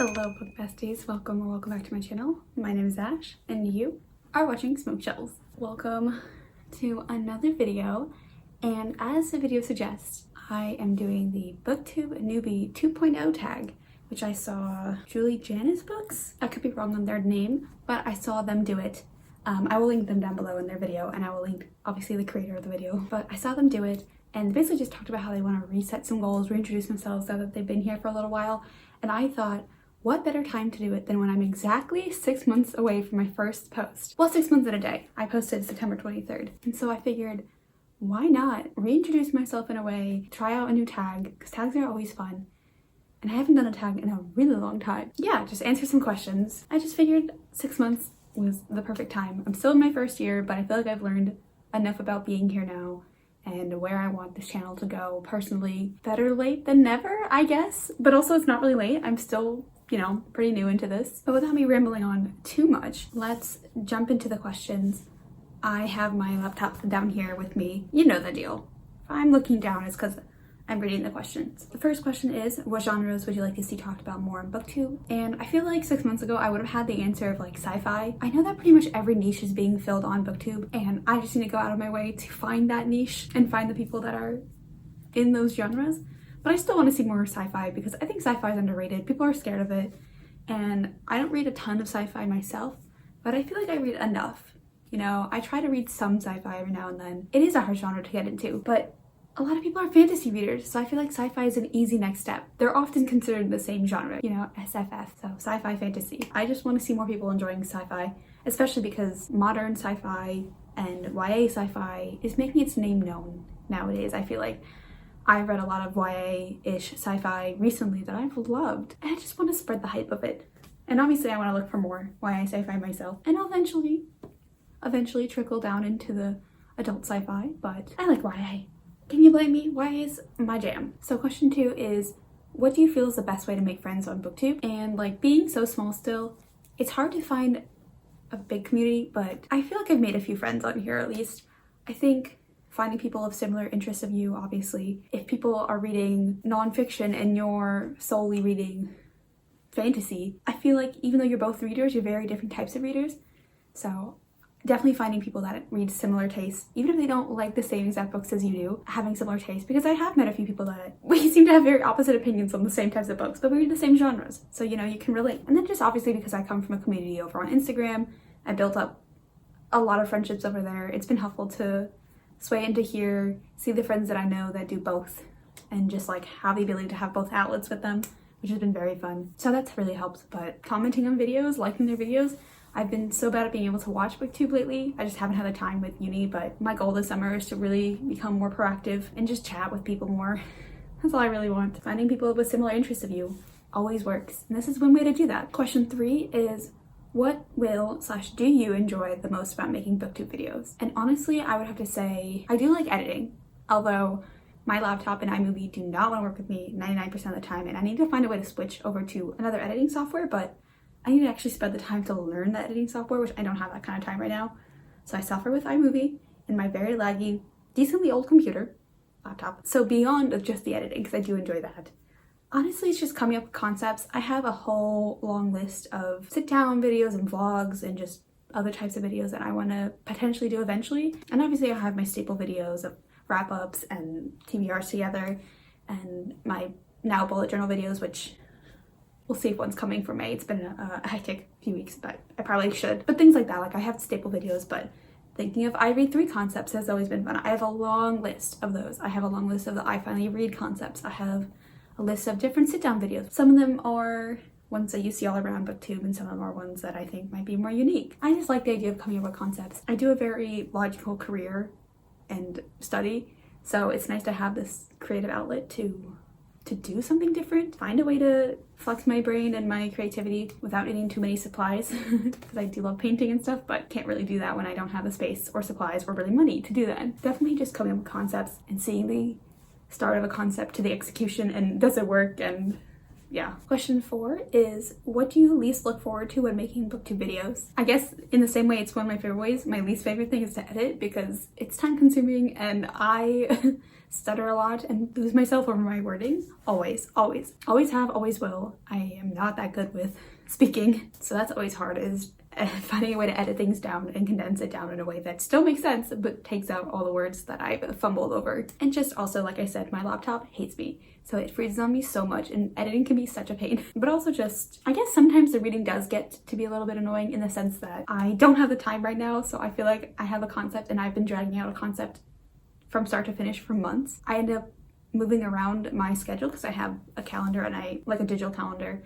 Hello book besties, welcome or welcome back to my channel. My name is Ash and you are watching Smoke Shelves. Welcome to another video, and as the video suggests, I am doing the BookTube newbie 2.0 tag, which I saw Julie Janice books. I could be wrong on their name, but I saw them do it. I will link them down below in their video, and I will link obviously the creator of the video, but I saw them do it and basically just talked about how they want to reset some goals, reintroduce themselves now that they've been here for a little while. And I thought, what better time to do it than when I'm exactly 6 months away from my first post? Well, 6 months and a day. I posted September 23rd. And so I figured, why not reintroduce myself in a way, try out a new tag, because tags are always fun. And I haven't done a tag in a really long time. Yeah, just answer some questions. I just figured 6 months was the perfect time. I'm still in my first year, but I feel like I've learned enough about being here now and where I want this channel to go personally. Better late than never, I guess. But also it's not really late. I'm still, you know, pretty new into this. But without me rambling on too much, let's jump into the questions. I have my laptop down here with me. You know the deal. If I'm looking down, it's because I'm reading the questions. The first question is, what genres would you like to see talked about more on BookTube? And I feel like 6 months ago, I would have had the answer of like sci-fi. I know that pretty much every niche is being filled on BookTube, and I just need to go out of my way to find that niche and find the people that are in those genres. But I still want to see more sci-fi because I think sci-fi is underrated. People are scared of it. And I don't read a ton of sci-fi myself, but I feel like I read enough. You know, I try to read some sci-fi every now and then. It is a hard genre to get into, but a lot of people are fantasy readers, so I feel like sci-fi is an easy next step. They're often considered the same genre, you know, SFF, so sci-fi fantasy. I just want to see more people enjoying sci-fi, especially because modern sci-fi and YA sci-fi is making its name known nowadays. I feel like I've read a lot of YA-ish sci-fi recently that I've loved, and I just want to spread the hype of it. And obviously I want to look for more YA sci-fi myself, and I'll eventually trickle down into the adult sci-fi, but I like YA. Can you blame me? YA is my jam. So question 2 is, what do you feel is the best way to make friends on BookTube? And like being so small still, it's hard to find a big community, but I feel like I've made a few friends on here at least. I think finding people of similar interests of you, obviously. If people are reading nonfiction and you're solely reading fantasy, I feel like even though you're both readers, you're very different types of readers. So definitely finding people that read similar tastes, even if they don't like the same exact books as you do, having similar tastes, because I have met a few people that we seem to have very opposite opinions on the same types of books, but we read the same genres, so you know, you can relate. And then just obviously because I come from a community over on Instagram, I built up a lot of friendships over there. It's been helpful to sway into here, see the friends that I know that do both, and just like have the ability to have both outlets with them, which has been very fun. So that's really helped. But commenting on videos, liking their videos, I've been so bad at being able to watch BookTube lately. I just haven't had the time with uni, but my goal this summer is to really become more proactive and just chat with people more. That's all I really want. Finding people with similar interests of you always works, and this is one way to do that. Question 3 is, what do you enjoy the most about making BookTube videos? And honestly, I would have to say I do like editing, although my laptop and iMovie do not want to work with me 99% of the time, and I need to find a way to switch over to another editing software, but I need to actually spend the time to learn the editing software, which I don't have that kind of time right now. So I suffer with iMovie and my very laggy, decently old laptop. So beyond just the editing, because I do enjoy that, honestly, it's just coming up with concepts. I have a whole long list of sit-down videos and vlogs and just other types of videos that I want to potentially do eventually. And obviously I have my staple videos of wrap-ups and TBRs together, and my now bullet journal videos, which we'll see if one's coming for May. It's been a hectic few weeks, but I probably should. But things like that, like I have staple videos, but thinking of I read 3 concepts has always been fun. I have a long list of those. I have a long list of the I finally read concepts. I have a list of different sit-down videos. Some of them are ones that you see all around BookTube, and some of them are ones that I think might be more unique. I just like the idea of coming up with concepts. I do a very logical career and study, so it's nice to have this creative outlet to do something different, find a way to flex my brain and my creativity without needing too many supplies, because I do love painting and stuff, but can't really do that when I don't have the space or supplies or really money to do that. Definitely just coming up with concepts and seeing the start of a concept to the execution, and does it work, and yeah. Question 4 is, what do you least look forward to when making BookTube videos? I guess in the same way it's one of my favorite ways, my least favorite thing is to edit, because it's time consuming and I stutter a lot and lose myself over my wording. Always, always. Always have, always will. I am not that good with speaking, so that's always hard, is finding a way to edit things down and condense it down in a way that still makes sense but takes out all the words that I've fumbled over. And just also, like I said, my laptop hates me, so it freezes on me so much, and editing can be such a pain. But also just, I guess sometimes the reading does get to be a little bit annoying in the sense that I don't have the time right now, so I feel like I have a concept and I've been dragging out a concept from start to finish for months. I end up moving around my schedule because I have a calendar and like a digital calendar,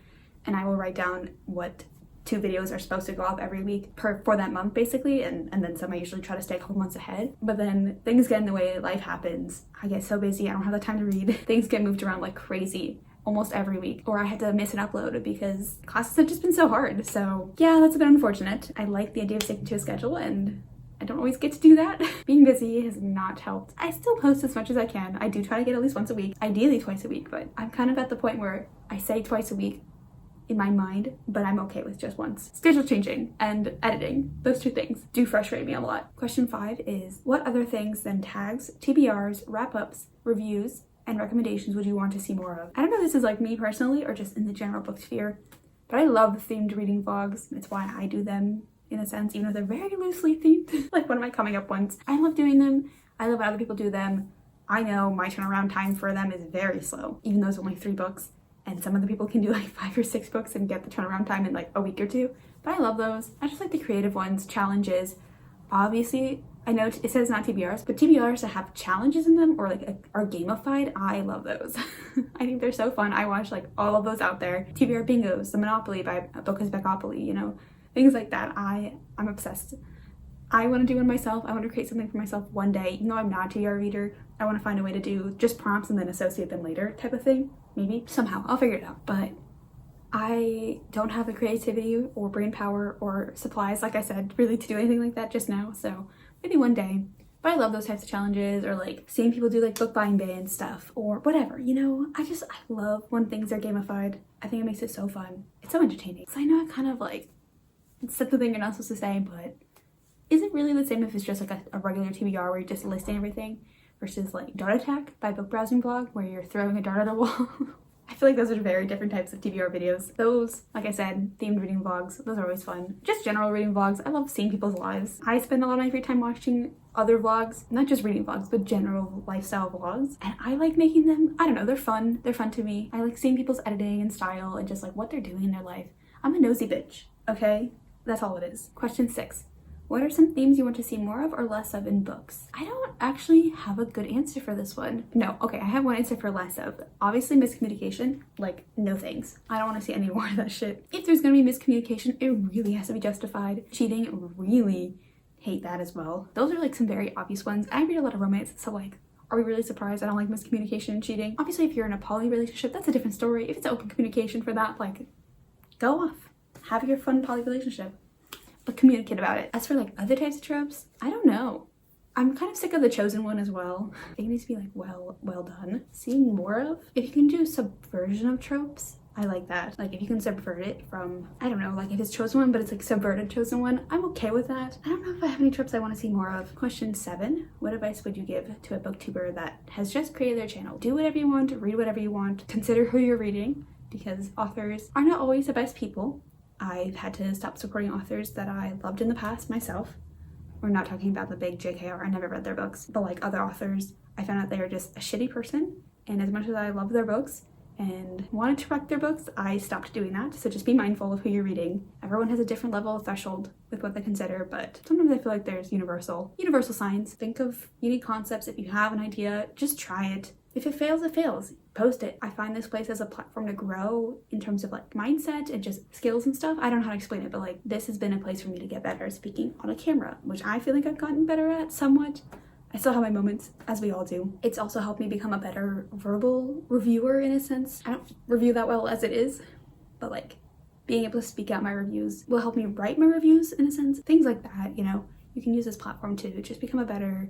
and I will write down what 2 videos are supposed to go up every week for that month basically, and then some I usually try to stay a couple months ahead. But then things get in the way, life happens, I get so busy, I don't have the time to read. Things get moved around like crazy almost every week, or I had to miss an upload because classes have just been so hard. So yeah, that's a bit unfortunate. I like the idea of sticking to a schedule, and I don't always get to do that. Being busy has not helped. I still post as much as I can. I do try to get at least once a week, ideally twice a week, but I'm kind of at the point where I say twice a week in my mind, but I'm okay with just once. Schedule changing and editing, those 2 things do frustrate me a lot. Question 5 is, what other things than tags, TBRs, wrap-ups, reviews, and recommendations would you want to see more of? I don't know if this is like me personally or just in the general book sphere, but I love themed reading vlogs. It's why I do them in a sense, even though they're very loosely themed. Like one of my coming up ones. I love doing them. I love how other people do them. I know my turnaround time for them is very slow, even though it's only 3 books. And some of the people can do like 5 or 6 books and get the turnaround time in like a week or 2. But I love those. I just like the creative ones, challenges. Obviously, I know it says not TBRs, but TBRs that have challenges in them or like are gamified, I love those. I think they're so fun. I watch like all of those out there. TBR bingos, the Monopoly by Book is Beckopoly, you know, things like that. I'm obsessed. I want to do one myself. I want to create something for myself one day. Even though I'm not a TBR reader, I want to find a way to do just prompts and then associate them later type of thing. Maybe somehow I'll figure it out, but I don't have the creativity or brain power or supplies, like I said, really to do anything like that just now. So maybe one day. But I love those types of challenges, or like seeing people do like book buying band stuff or whatever, you know. I love when things are gamified. I think it makes it so fun. It's so entertaining. So I know I kind of like said the thing you're not supposed to say, but is it really the same if it's just like a regular TBR where you're just listing everything versus like Dart Attack by Book Browsing Blog where you're throwing a dart at a wall? I feel like those are very different types of TBR videos. Those, like I said, themed reading vlogs, those are always fun. Just general reading vlogs. I love seeing people's lives. I spend a lot of my free time watching other vlogs, not just reading vlogs, but general lifestyle vlogs. And I like making them. I don't know, they're fun. They're fun to me. I like seeing people's editing and style and just like what they're doing in their life. I'm a nosy bitch, okay? That's all it is. Question 6. What are some themes you want to see more of or less of in books? I don't actually have a good answer for this one. No, okay, I have one answer for less of. Obviously miscommunication, like no thanks. I don't want to see any more of that shit. If there's gonna be miscommunication, it really has to be justified. Cheating, really hate that as well. Those are like some very obvious ones. I read a lot of romance, so like, are we really surprised I don't like miscommunication and cheating? Obviously, if you're in a poly relationship, that's a different story. If it's open communication for that, like, go off. Have your fun poly relationship, but communicate about it. As for like other types of tropes, I don't know. I'm kind of sick of the chosen one as well. I think it needs to be like well done. Seeing more of. If you can do subversion of tropes, I like that. Like if you can subvert it from, I don't know, like if it's chosen one, but it's like subverted chosen one, I'm okay with that. I don't know if I have any tropes I want to see more of. Question 7, what advice would you give to a booktuber that has just created their channel? Do whatever you want, read whatever you want, consider who you're reading, because authors are not always the best people. I've had to stop supporting authors that I loved in the past myself. We're not talking about the big JKR, I never read their books, but like other authors, I found out they are just a shitty person, and as much as I love their books and wanted to wreck their books, I stopped doing that. So just be mindful of who you're reading. Everyone has a different level of threshold with what they consider, but sometimes I feel like there's universal signs. Think of unique concepts. If you have an idea, just try it. If it fails, it fails. Post it. I find this place as a platform to grow in terms of like mindset and just skills and stuff. I don't know how to explain it, but like this has been a place for me to get better at speaking on a camera, which I feel like I've gotten better at somewhat. I still have my moments, as we all do. It's also helped me become a better verbal reviewer in a sense. I don't review that well as it is, but like being able to speak out my reviews will help me write my reviews in a sense. Things like that, you know, you can use this platform to just become a better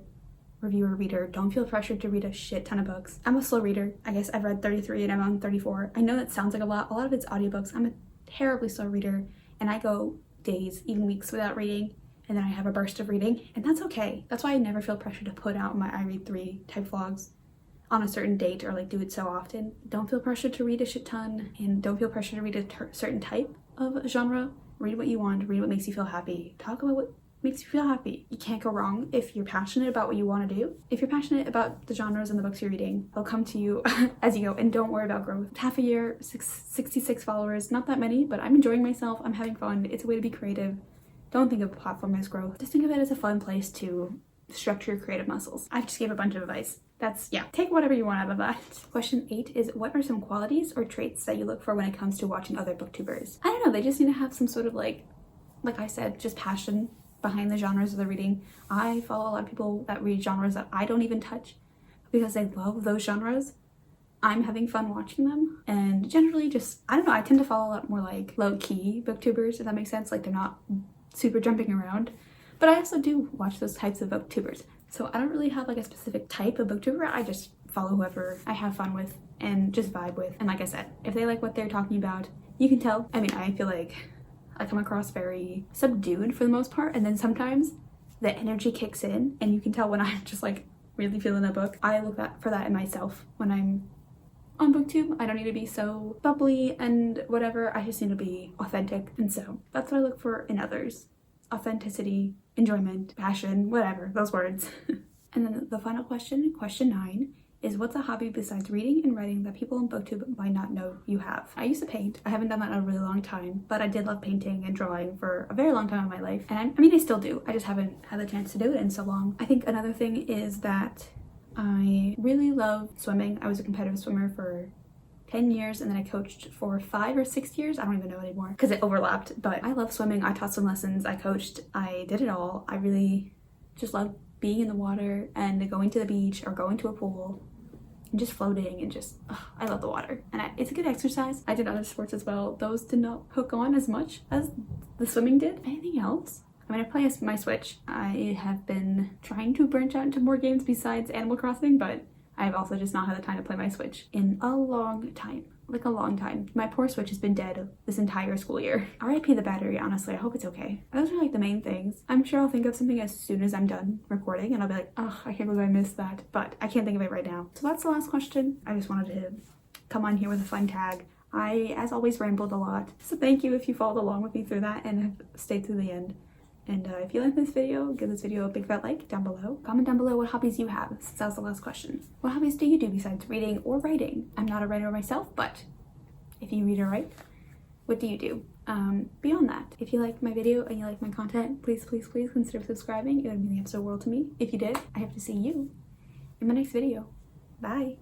reviewer, reader. Don't feel pressured to read a shit ton of books. I'm a slow reader. I guess I've read 33 and I'm on 34. I know that sounds like a lot of it's audiobooks. I'm a terribly slow reader and I go days, even weeks without reading, and then I have a burst of reading, and that's okay. That's why I never feel pressure to put out my I read 3 type vlogs. on a certain date or like do it so often. Don't feel pressured to read a shit ton, and don't feel pressured to read a certain type of genre. Read what you want, read what makes you feel happy. Talk about what makes you feel happy. You can't go wrong if you're passionate about what you want to do. If you're passionate about the genres and the books you're reading, they'll come to you as you go, and don't worry about growth. Half a year, 66 followers, not that many, but I'm enjoying myself, I'm having fun. It's a way to be creative. Don't think of a platform as growth. Just think of it as a fun place to stretch your creative muscles. I just gave a bunch of advice. That's, yeah, take whatever you want out of that. Question 8 is, what are some qualities or traits that you look for when it comes to watching other booktubers? I don't know, they just need to have some sort of like I said, just passion behind the genres of the reading. I follow a lot of people that read genres that I don't even touch because they love those genres. I'm having fun watching them, and generally just, I don't know, I tend to follow a lot more like low-key booktubers, if that makes sense. Like, they're not super jumping around, but I also do watch those types of booktubers. So I don't really have like a specific type of booktuber. I just follow whoever I have fun with and just vibe with. And like I said, if they like what they're talking about, you can tell. I mean, I feel like I come across very subdued for the most part, and then sometimes the energy kicks in and you can tell when I'm just like really feeling a book. I look for that in myself when I'm on BookTube. I don't need to be so bubbly and whatever. I just need to be authentic, and so that's what I look for in others. Authenticity, enjoyment, passion, whatever, those words. And then the final question, question 9, is what's a hobby besides reading and writing that people on BookTube might not know you have? I used to paint. I haven't done that in a really long time, but I did love painting and drawing for a very long time in my life. And I mean, I still do. I just haven't had the chance to do it in so long. I think another thing is that I really love swimming. I was a competitive swimmer for 10 years, and then I coached for 5 or 6 years. I don't even know anymore because it overlapped, but I love swimming. I taught swim lessons, I coached, I did it all. I really just love being in the water and going to the beach or going to a pool and just floating, and just, I love the water. And it's a good exercise. I did other sports as well. Those did not hook on as much as the swimming did. Anything else? I mean, I play my Switch. I have been trying to branch out into more games besides Animal Crossing, but I've also just not had the time to play my Switch in a long time. Like a long time. My poor Switch has been dead this entire school year. RIP the battery, honestly. I hope it's okay. Those are like the main things. I'm sure I'll think of something as soon as I'm done recording, and I'll be like, oh, I can't believe I missed that. But I can't think of it right now. So that's the last question. I just wanted to come on here with a fun tag. I, as always, rambled a lot. So thank you if you followed along with me through that and have stayed through the end. And if you like this video, give this video a big fat like down below. Comment down below what hobbies you have, since that was the last question. What hobbies do you do besides reading or writing? I'm not a writer myself, but if you read or write, what do you do? Beyond that, if you like my video and you like my content, please, please, please consider subscribing. It would mean the absolute world to me. If you did, I hope to see you in my next video. Bye.